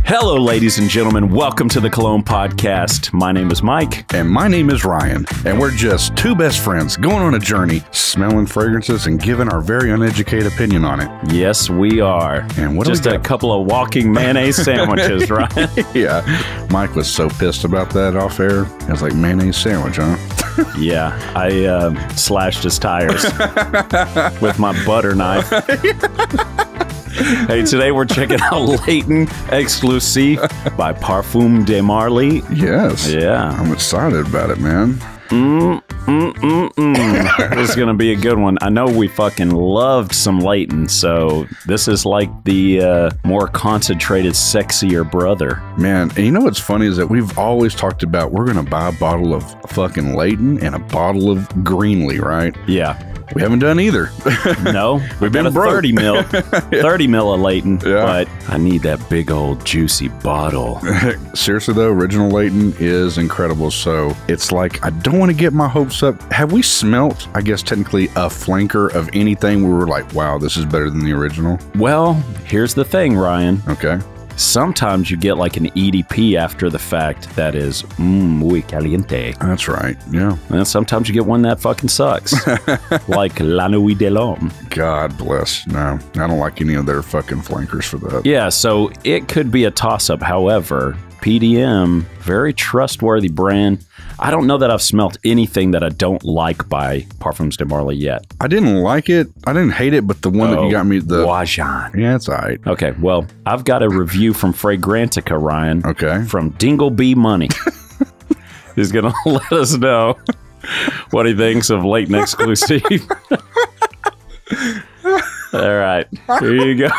Hello, ladies and gentlemen. Welcome to the Cologne podcast. My name is Mike. And my name is Ryan. And we're just two best friends going on a journey, smelling fragrances and giving our very uneducated opinion on it. Yes, we are. And what just a couple of walking mayonnaise sandwiches, right? Yeah. Mike was so pissed about that off air. I was like, mayonnaise sandwich, huh? Yeah. I slashed his tires with my butter knife. Hey, today we're checking out Layton Exclusif by Parfums de Marly. Yes. Yeah. I'm excited about it, man. This is going to be a good one. I know we fucking loved some Layton, so this is like the more concentrated, sexier brother. Man, and you know what's funny is that we've always talked about we're going to buy a bottle of fucking Layton and a bottle of Greenlee, right? Yeah. We haven't done either. No, we've been got a broke. 30 mil, 30 mil of Layton, yeah. But I need that big old juicy bottle. Seriously though, original Layton is incredible. So it's like, I don't want to get my hopes up. Have we smelt, I guess technically, a flanker of anything where we're like, wow, this is better than the original? Well, here's the thing, Ryan. Okay. Sometimes you get like an EDP after the fact that is muy caliente. That's right, yeah. And sometimes you get one that fucking sucks. Like La Nuit de l'Homme. God bless. No, I don't like any of their fucking flankers for that. Yeah, so it could be a toss-up. However, PDM, very trustworthy brand. I don't know that I've smelt anything that I don't like by Parfums de Marly yet. I didn't like it. I didn't hate it, but the one that you got me, the Wajan. Yeah, it's all right. Okay, well, I've got a review from Fragrantica, Ryan. Okay. From Dingle B Money. He's going to let us know what he thinks of Layton Exclusif. All right, here you go.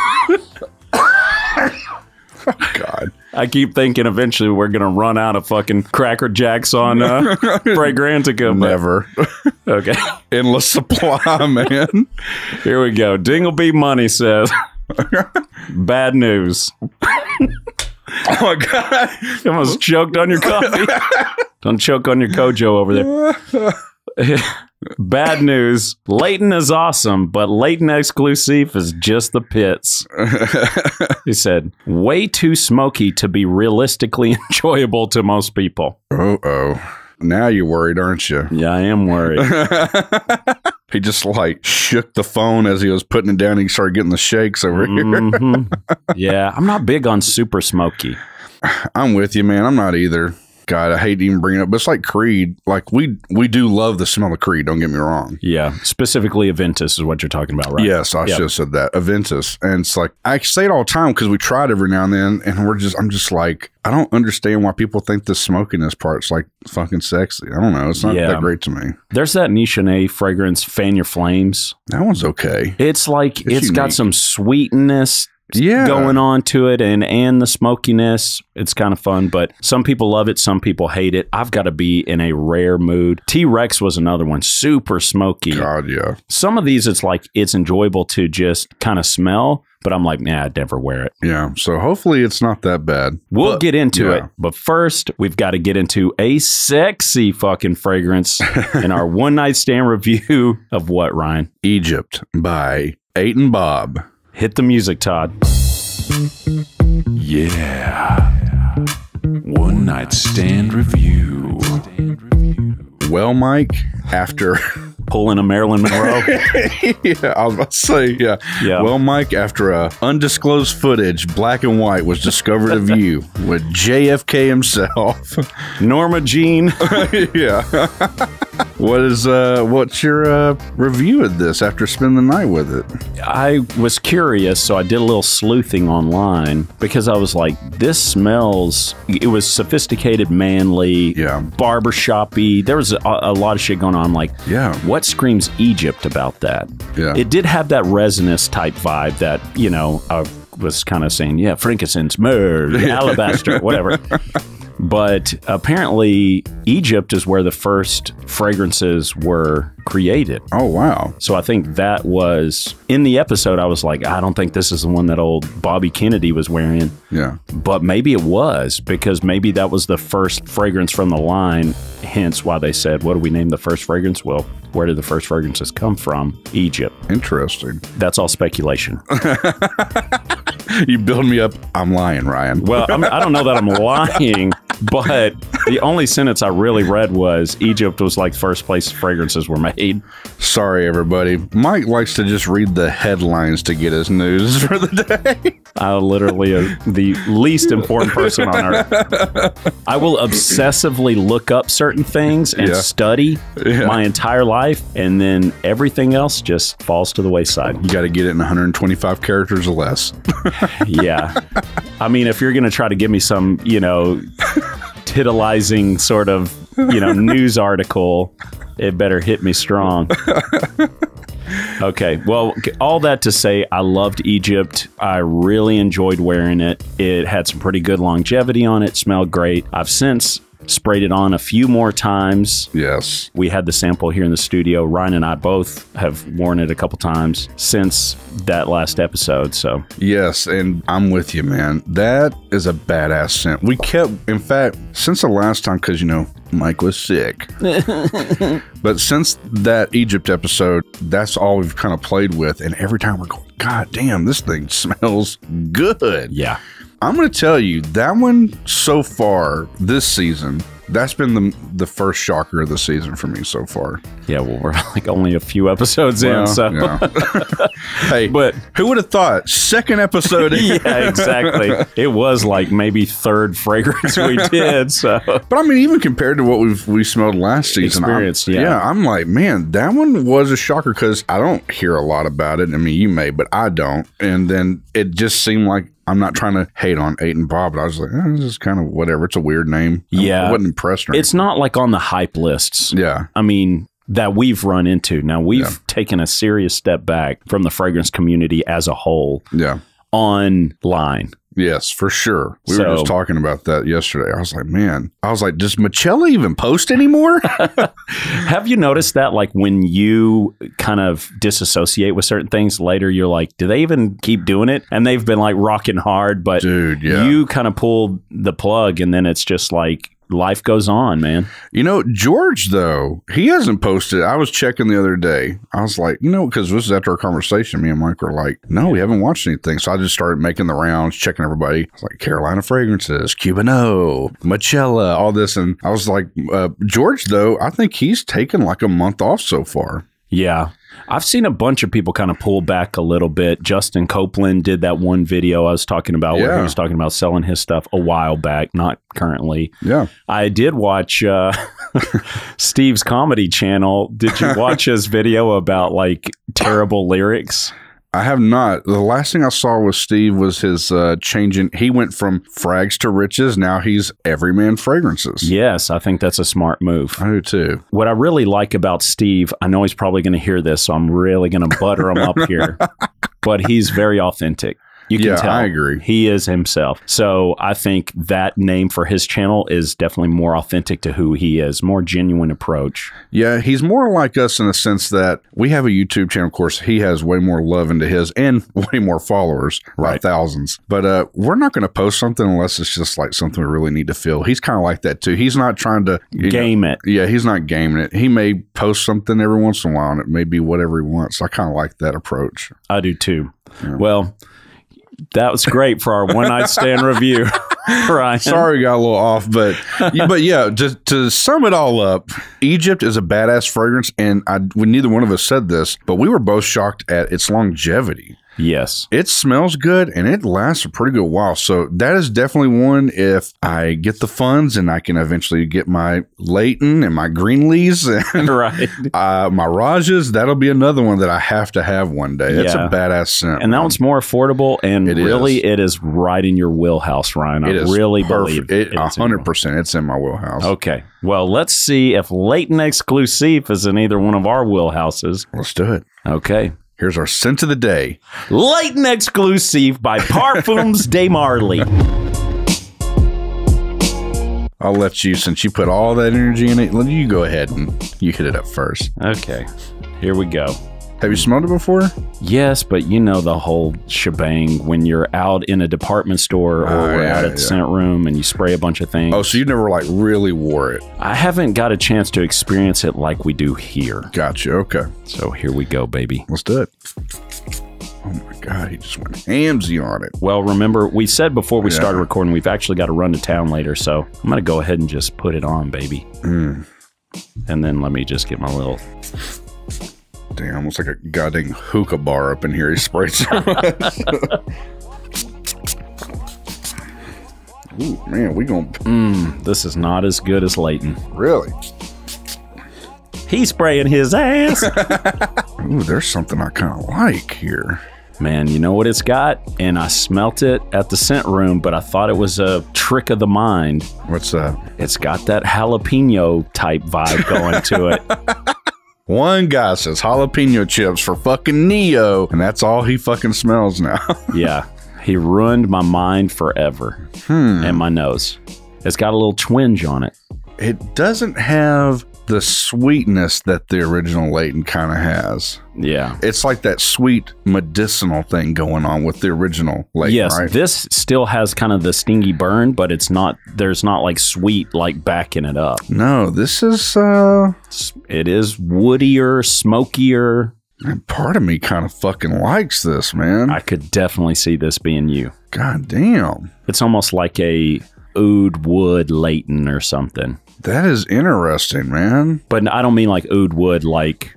God. I keep thinking eventually we're going to run out of fucking Cracker Jacks on Fragrantica. Never. Okay. Endless supply, man. Here we go. Dingleby Money says, bad news. Oh, my God. You almost choked on your coffee. Don't choke on your Kojo over there. Bad news. Layton is awesome, but Layton Exclusif is just the pits. He said, way too smoky to be realistically enjoyable to most people. Uh-oh. Now you're worried, aren't you? Yeah, I am worried. He just like shook the phone as he was putting it down. He started getting the shakes over here. Yeah, I'm not big on super smoky. I'm with you, man. I'm not either. God, I hate to even bring it up, but it's like Creed. Like, we do love the smell of Creed, don't get me wrong. Yeah, specifically Aventus is what you're talking about, right? Yes, I should have said that. Aventus. And it's like, I say it all the time because we try it every now and then, and I'm just like, I don't understand why people think the smokiness part's like fucking sexy. I don't know. It's not that great to me. There's that Nichonnet fragrance, Fan Your Flames. That one's okay. It's like, it's got some sweetness yeah, going on to it, and the smokiness. It's kind of fun, but some people love it, some people hate it. I've got to be in a rare mood. T-Rex was another one, super smoky. God, yeah. Some of these, it's like it's enjoyable to just kind of smell, but I'm like, nah, I'd never wear it. Yeah, so hopefully it's not that bad. We'll get into it, but first, we've got to get into a sexy fucking fragrance in our one night stand review of what, Ryan? Egypt by Layton Bob. Hit the music, Todd. Yeah. One night stand review. Well, Mike, after pulling a Marilyn Monroe. Yeah, I was about to say, yeah. Well, Mike, after undisclosed footage, black and white, was discovered of you with JFK himself. Norma Jean. Yeah. What's your review of this after spending the night with it? I was curious, so I did a little sleuthing online because I was like, this smells, it was sophisticated, manly, barbershop-y. There was a lot of shit going on. I'm like, what screams Egypt about that? Yeah. It did have that resinous type vibe that, you know, I was kind of saying, yeah, frankincense, myrrh, alabaster, whatever. But apparently, Egypt is where the first fragrances were created. Oh, wow. So I think that was, in the episode, I was like, I don't think this is the one that old Bobby Kennedy was wearing. Yeah. But maybe it was, because maybe that was the first fragrance from the line, hence why they said, what do we name the first fragrance? Well, where did the first fragrances come from? Egypt. Interesting. That's all speculation. You build me up. I'm lying, Ryan. Well, I don't know that I'm lying, but the only sentence I really read was Egypt was like the first place fragrances were made. Sorry, everybody. Mike likes to just read the headlines to get his news for the day. I literally the least informed person on earth. I will obsessively look up certain things and study my entire life, and then everything else just falls to the wayside. You got to get it in 125 characters or less. Yeah. I mean, if you're going to try to give me some, titillizing sort of, news article, it better hit me strong. Okay. Well, all that to say, I loved Egypt. I really enjoyed wearing it. It had some pretty good longevity on it. Smelled great. I've since sprayed it on a few more times. Yes. We had the sample here in the studio. Ryan and I both have worn it a couple times since that last episode. So yes, and I'm with you, man. That is a badass scent. We kept, in fact, since the last time, because Mike was sick. But since that Egypt episode, that's all we've kind of played with. And every time we're going, God damn, this thing smells good. Yeah. I'm going to tell you, that one so far this season, that's been the first shocker of the season for me so far. Yeah, well, we're like only a few episodes in, so. Yeah. Hey, but who would have thought? Second episode. Yeah, exactly. It was like maybe third fragrance we did. So, but I mean, even compared to what we smelled last season, I'm like, man, that one was a shocker because I don't hear a lot about it. I mean, you may, but I don't. And then it just seemed like, I'm not trying to hate on 8 and Bob, but I was like, this is kind of whatever. It's a weird name. Yeah. I wasn't impressed. It's not like on the hype lists. Yeah. I mean, that we've run into. Now, we've taken a serious step back from the fragrance community as a whole. Yeah. Online. Yes, for sure. We were just talking about that yesterday. I was like, man, does Michelle even post anymore? Have you noticed that, like, when you kind of disassociate with certain things later, you're like, do they even keep doing it? And they've been like rocking hard, but dude, you kind of pulled the plug and then it's just like, life goes on, man. George, though, he hasn't posted. I was checking the other day. I was like, because this is after our conversation, me and Mike were like, no, we haven't watched anything. So I just started making the rounds, checking everybody. I was like, Carolina Fragrances, Cubano, Michela, all this. And I was like, George, though, I think he's taken like a month off so far. Yeah. I've seen a bunch of people kind of pull back a little bit. Justin Copeland did that one video I was talking about where he was talking about selling his stuff a while back, not currently. Yeah. I did watch Steve's comedy channel. Did you watch his video about like terrible lyrics? I have not. The last thing I saw with Steve was his changing. He went from frags to riches. Now he's Everyman Fragrances. Yes, I think that's a smart move. I do too. What I really like about Steve, I know he's probably going to hear this, so I'm really going to butter him up here, but he's very authentic. You can tell. I agree. He is himself. So I think that name for his channel is definitely more authentic to who he is, more genuine approach. Yeah, he's more like us in the sense that we have a YouTube channel. Of course, he has way more love into his and way more followers, by thousands. But we're not going to post something unless it's just like something we really need to feel. He's kind of like that too. He's not trying to game it. Yeah, he's not gaming it. He may post something every once in a while and it may be whatever he wants. I kind of like that approach. I do too. Yeah. Well, that was great for our one night stand review, Ryan. Sorry, got a little off, but yeah, just to sum it all up, Egypt is a badass fragrance, and neither one of us said this, but we were both shocked at its longevity. Yes. It smells good and it lasts a pretty good while. So that is definitely one if I get the funds and I can eventually get my Layton and my Greenlees and my Rajas, that'll be another one that I have to have one day. It's a badass scent. And that one's more affordable and it is right in your wheelhouse, Ryan. I really believe it. 100%. It's in my wheelhouse. Okay. Well, let's see if Layton Exclusif is in either one of our wheelhouses. Let's do it. Okay. Here's our scent of the day. Layton Exclusif by Parfums de Marly. I'll let you, since you put all that energy in it, let you go ahead and you hit it up first. Okay. Here we go. Have you smelled it before? Yes, but you know the whole shebang when you're out in a department store or we're out at the scent room and you spray a bunch of things. Oh, so you never like really wore it? I haven't got a chance to experience it like we do here. Gotcha. Okay. So here we go, baby. Let's do it. Oh my God, he just went hamsy on it. Well, remember, we said before we started recording, we've actually got to run to town later, so I'm going to go ahead and just put it on, baby. And then let me just get my little... Damn, almost like a goddamn hookah bar up in here. He sprayed so much. Ooh, man, we gonna... This is not as good as Layton. Really? He's spraying his ass. Ooh, there's something I kind of like here. Man, you know what it's got? And I smelt it at the scent room, but I thought it was a trick of the mind. What's that? It's got that jalapeno type vibe going to it. One guy says jalapeno chips for fucking Neo, and that's all he fucking smells now. Yeah, he ruined my mind forever. And my nose. It's got a little twinge on it. It doesn't have the sweetness that the original Layton kind of has. Yeah. It's like that sweet medicinal thing going on with the original Layton, yes, right? This still has kind of the stingy burn, but it's not, there's not like sweet like backing it up. No, this is it is woodier, smokier. Part of me kind of fucking likes this, man. I could definitely see this being you. God damn. It's almost like a oud wood Layton or something. That is interesting, man. But I don't mean like oud wood like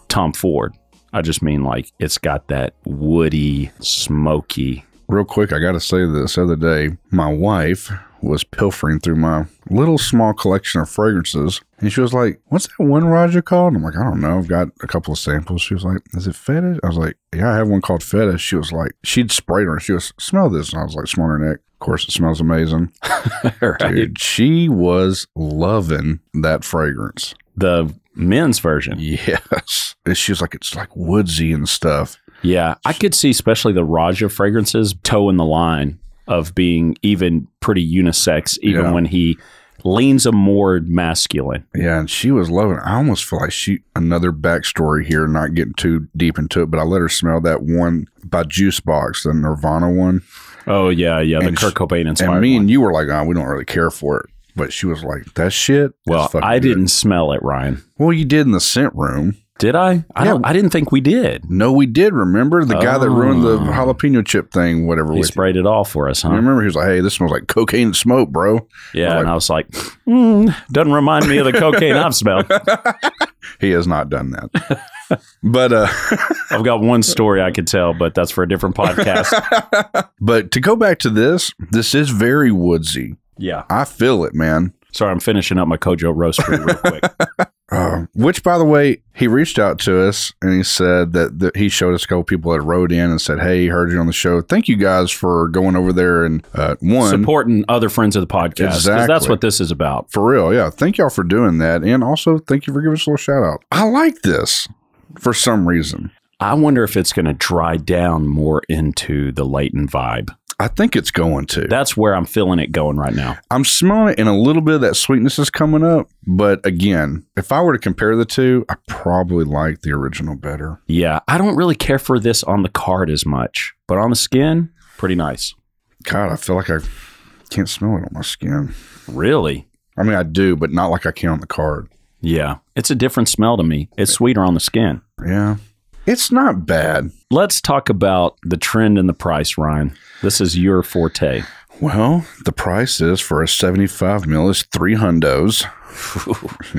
Tom Ford. I just mean like it's got that woody, smoky. Real quick, I got to say this. The other day, my wife was pilfering through my little small collection of fragrances, and she was like, "What's that one Raja called?" And I'm like, "I don't know. I've got a couple of samples." She was like, "Is it Fetish?" I was like, "Yeah, I have one called Fetish." She was like, she'd sprayed her. She goes, "Smell this." And I was like, smelling her neck. Of course, it smells amazing. Right. Dude, she was loving that fragrance. The men's version. Yes. She was like, it's like woodsy and stuff. Yeah. I could see especially the Raja fragrances toeing the line of being even pretty unisex, even when he leans a more masculine. Yeah, and she was loving it. I almost feel like another backstory here, not getting too deep into it, but I let her smell that one by Juice Box, the Nirvana one. Oh, yeah, the Kurt Cobain inspired And me one. and you were like, oh, we don't really care for it. But she was like, that shit. Well, I didn't smell it, Ryan. Well, you did in the scent room. Did I? I didn't think we did. No, we did. Remember the guy that ruined the jalapeno chip thing, whatever. He sprayed it all for us, huh? I remember he was like, hey, this smells like cocaine and smoke, bro. Yeah, and I was like, doesn't remind me of the cocaine I've smelled. He has not done that. But I've got one story I could tell, but that's for a different podcast. But to go back to this is very woodsy. Yeah. I feel it, man. Sorry, I'm finishing up my Kojo roastery real quick. Which, by the way, he reached out to us and he said that he showed us a couple people that wrote in and said, hey, heard you on the show. Thank you guys for going over there and supporting other friends of the podcast. Because that's what this is about. For real, yeah. Thank y'all for doing that. And also, thank you for giving us a little shout out. I like this for some reason. I wonder if it's going to dry down more into the Layton vibe. I think it's going to. That's where I'm feeling it going right now. I'm smelling it, and a little bit of that sweetness is coming up. But again, if I were to compare the two, I probably like the original better. Yeah, I don't really care for this on the card as much, but on the skin, pretty nice. God, I feel like I can't smell it on my skin. Really? I mean, I do, but not like I can on the card. Yeah, it's a different smell to me. It's sweeter on the skin. Yeah. It's not bad. Let's talk about the trend and the price, Ryan. This is your forte. Well, the price is for a 75 mil is $300.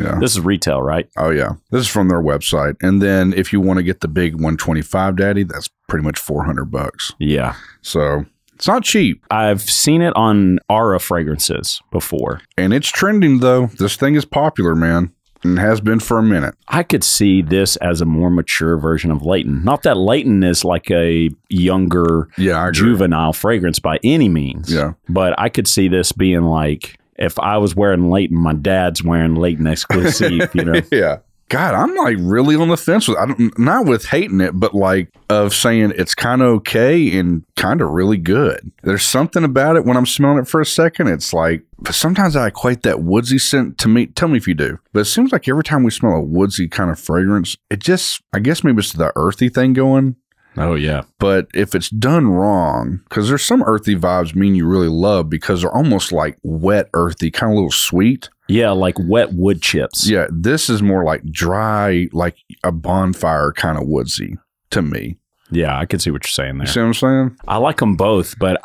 Yeah. This is retail, right? Oh, yeah. This is from their website. And then if you want to get the big 125 daddy, that's pretty much $400. Yeah. So it's not cheap. I've seen it on Aura fragrances before. And it's trending, though. This thing is popular, man. And has been for a minute. I could see this as a more mature version of Layton. Not that Layton is like a younger, juvenile fragrance by any means. Yeah. But I could see this being like, if I was wearing Layton, my dad's wearing Layton Exclusif, you know? Yeah. God, I'm like really on the fence with. Not with hating it, but like of saying it's kind of okay and kind of really good. There's something about it when I'm smelling it for a second. It's like, but sometimes I equate that woodsy scent to me. Tell me if you do. But it seems like every time we smell a woodsy kind of fragrance, it just, I guess maybe it's the earthy thing going. Oh, yeah. But if it's done wrong, because there's some earthy vibes you really love because they're almost like wet, earthy, kind of a little sweet. Yeah, like wet wood chips. Yeah, this is more like dry, like a bonfire kind of woodsy to me. Yeah, I can see what you're saying there. You see what I'm saying? I like them both, but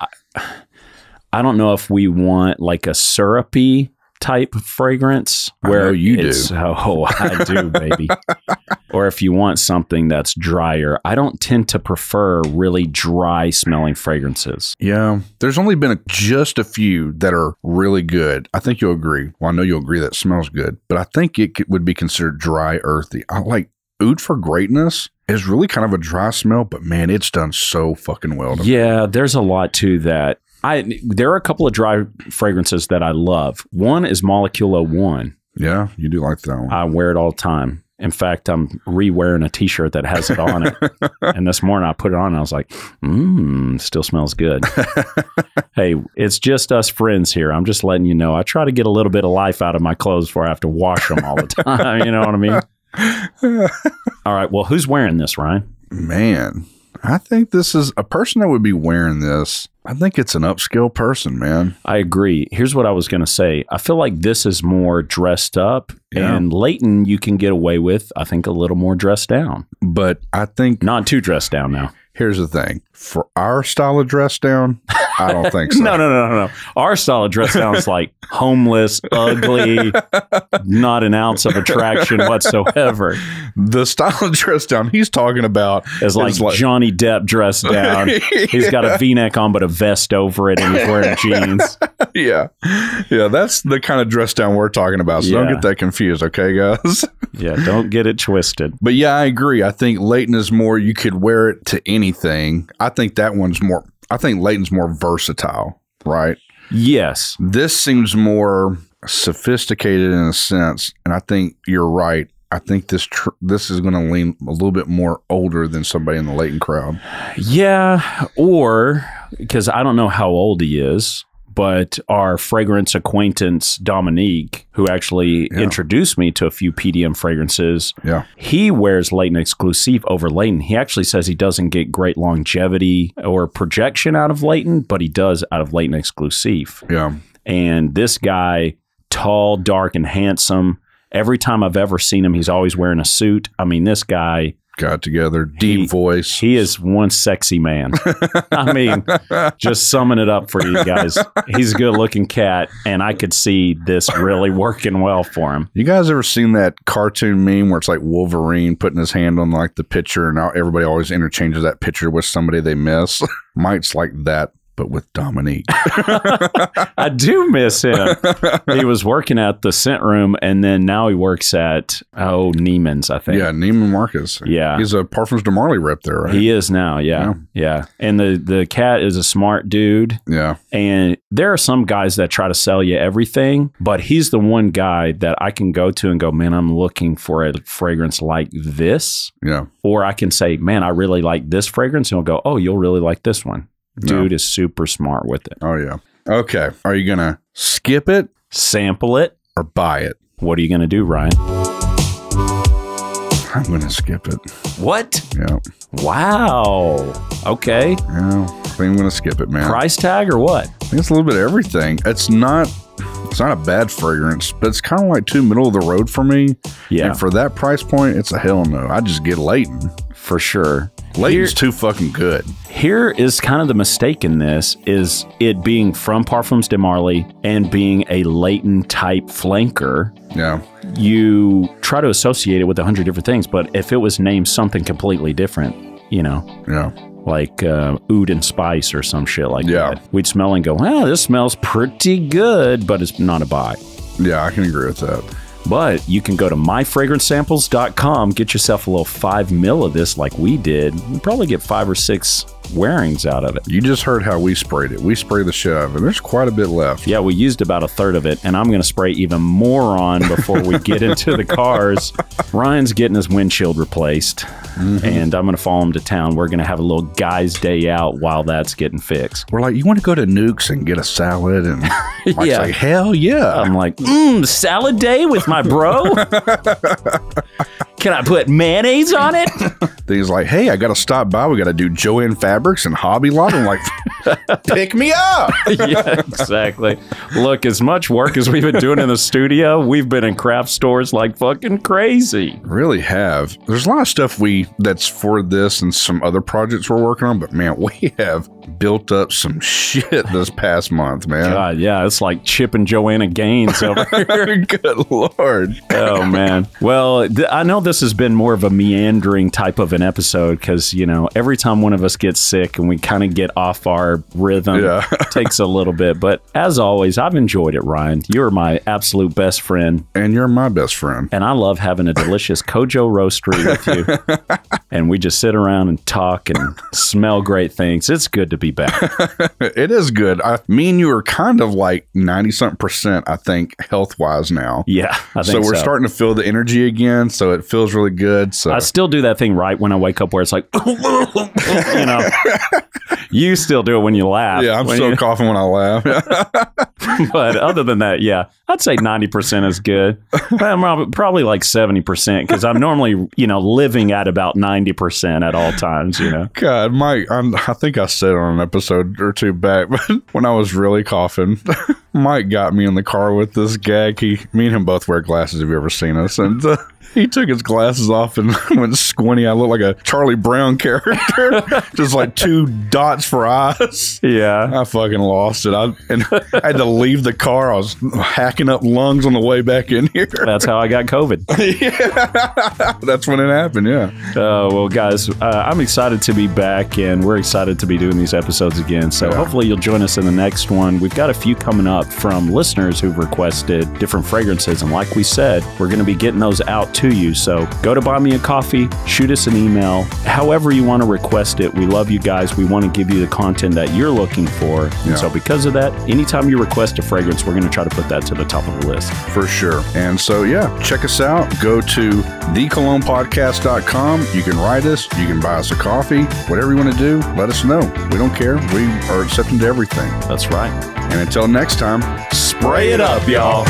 I don't know if we want like a syrupy type of fragrance where you do. Oh, I do, baby. Or if you want something that's drier. I don't tend to prefer really dry smelling fragrances. Yeah, there's only been just a few that are really good. I think you'll agree. Well, I know you'll agree that it smells good, but I think it would be considered dry, earthy. I like Oud for Greatness is really kind of a dry smell, but man, it's done so fucking well. Yeah, there's a lot to that. There are a couple of dry fragrances that I love. One is Molecule 01. Yeah, you do like that one. I wear it all the time. In fact, I'm re-wearing a t-shirt that has it on it. And this morning I put it on and I was like, still smells good. Hey, it's just us friends here. I'm just letting you know. I try to get a little bit of life out of my clothes before I have to wash them all the time. You know what I mean? All right. Well, who's wearing this, Ryan? Man, I think this is a person that would be wearing this. I think it's an upscale person, man. I agree. Here's what I was going to say. I feel like this is more dressed up, and Layton you can get away with, I think, a little more dressed down. But I think... Not too dressed down now. Here's the thing. For our style of dress down, I don't think so. No. Our style of dress down is like homeless, ugly, not an ounce of attraction whatsoever. The style of dress down he's talking about is like Johnny Depp dressed down. He's got a V-neck on, but a vest over it, and he's wearing jeans. Yeah, that's the kind of dress down we're talking about. So don't get that confused, okay, guys? Yeah, don't get it twisted. But yeah, I agree. I think Layton is more, you could wear it to anything. I think Layton's more versatile, right? Yes. This seems more sophisticated in a sense, and I think you're right. I think this is going to lean a little bit more older than somebody in the Layton crowd. Yeah, or because I don't know how old he is, but our fragrance acquaintance, Dominique, who actually introduced me to a few PDM fragrances, he wears Layton Exclusif over Layton. He actually says he doesn't get great longevity or projection out of Layton, but he does out of Layton Exclusif. Yeah. And this guy, tall, dark, and handsome. Every time I've ever seen him, he's always wearing a suit. I mean, this guy... Got together, deep voice. He is one sexy man. I mean, just summing it up for you guys. He's a good looking cat, and I could see this really working well for him. You guys ever seen that cartoon meme where it's like Wolverine putting his hand on like the picture, and everybody always interchanges that picture with somebody they miss? Mike's like that, but with Dominique. I do miss him. He was working at the scent room, and then now he works at Neiman's, I think. Yeah, Neiman Marcus. Yeah, he's a Parfums de Marly rep there, right? He is now. Yeah. And the cat is a smart dude. Yeah. And there are some guys that try to sell you everything, but he's the one guy that I can go to and go, man, I'm looking for a fragrance like this. Yeah. Or I can say, man, I really like this fragrance, and he'll go, oh, you'll really like this one. Dude is super smart with it. Oh, yeah. Okay. Are you going to skip it? Sample it? Or buy it? What are you going to do, Ryan? I'm going to skip it. What? Yeah. Wow. Okay. Yeah. I think I'm going to skip it, man. Price tag or what? I think it's a little bit of everything. It's not a bad fragrance, but it's kind of like too middle of the road for me. Yeah. And for that price point, it's a hell no. I just get Layton. For sure. Layton's too fucking good. Here is kind of the mistake in this, is it being from Parfums de Marly and being a Layton type flanker. Yeah. You try to associate it with 100 different things, but if it was named something completely different, you know. Yeah. Like oud and spice or some shit like that. We'd smell and go, wow, this smells pretty good, but it's not a buy. Yeah, I can agree with that. But you can go to myfragrancesamples.com, get yourself a little 5 ml of this like we did. You probably get 5 or 6 wearings out of it. You just heard how we sprayed it. We sprayed the shit out of it. There's quite a bit left. Yeah, we used about a third of it, and I'm going to spray even more on before we get into the cars. Ryan's getting his windshield replaced, and I'm going to follow him to town. We're going to have a little guy's day out while that's getting fixed. We're like, you want to go to Nuke's and get a salad? And Mike's Yeah. like, hell yeah. I'm like, salad day with my bro? Can I put mayonnaise on it? Then he's like, hey, I got to stop by. We got to do Joann Fabrics and Hobby Lobby. I'm like, pick me up. Yeah, exactly. Look, as much work as we've been doing in the studio, we've been in craft stores like fucking crazy. Really have. There's a lot of stuff that's for this and some other projects we're working on, but man, we have built up some shit this past month, man. God, yeah, it's like Chip and Joanna Gaines over here. Good Lord. Oh, man. Well, I know this has been more of a meandering type of an episode because, you know, every time one of us gets sick and we kind of get off our rhythm, it takes a little bit. But as always, I've enjoyed it, Ryan. You're my absolute best friend. And you're my best friend. And I love having a delicious Kojo roastery with you. And we just sit around and talk and smell great things. It's good to be back. It is good. Me and you are kind of like 90-something%, I think, health-wise now. Yeah, I think so. So we're starting to feel the energy again, so it feels really good. So I still do that thing right when I wake up where it's like, you know, you still do it when you laugh. Yeah, I'm still coughing when I laugh. But other than that, yeah, I'd say 90% is good. Well, probably like 70% because I'm normally, you know, living at about 90% at all times, you know. God, Mike, I think I said on an episode or two back, but when I was really coughing, Mike got me in the car with this gag. Me and him both wear glasses. Have you ever seen us? And he took his glasses off and went squinty. I look like a Charlie Brown character. Just like 2 dots for eyes. Yeah. I fucking lost it. I had to leave the car. I was hacking up lungs on the way back in here. That's how I got COVID. Yeah. That's when it happened, yeah. Well, guys, I'm excited to be back, and we're excited to be doing these episodes again. So hopefully you'll join us in the next one. We've got a few coming up from listeners who've requested different fragrances. And like we said, we're going to be getting those out to you. So go to Buy Me a Coffee, shoot us an email, however you want to request it. We love you guys. We want to give you the content that you're looking for. And so because of that, anytime you request a fragrance, we're going to try to put that to the top of the list. For sure. And so, yeah, check us out. Go to thecolognepodcast.com. You can write us. You can buy us a coffee. Whatever you want to do, let us know. We don't care. We are accepting to everything. That's right. And until next time, Spray it up, y'all.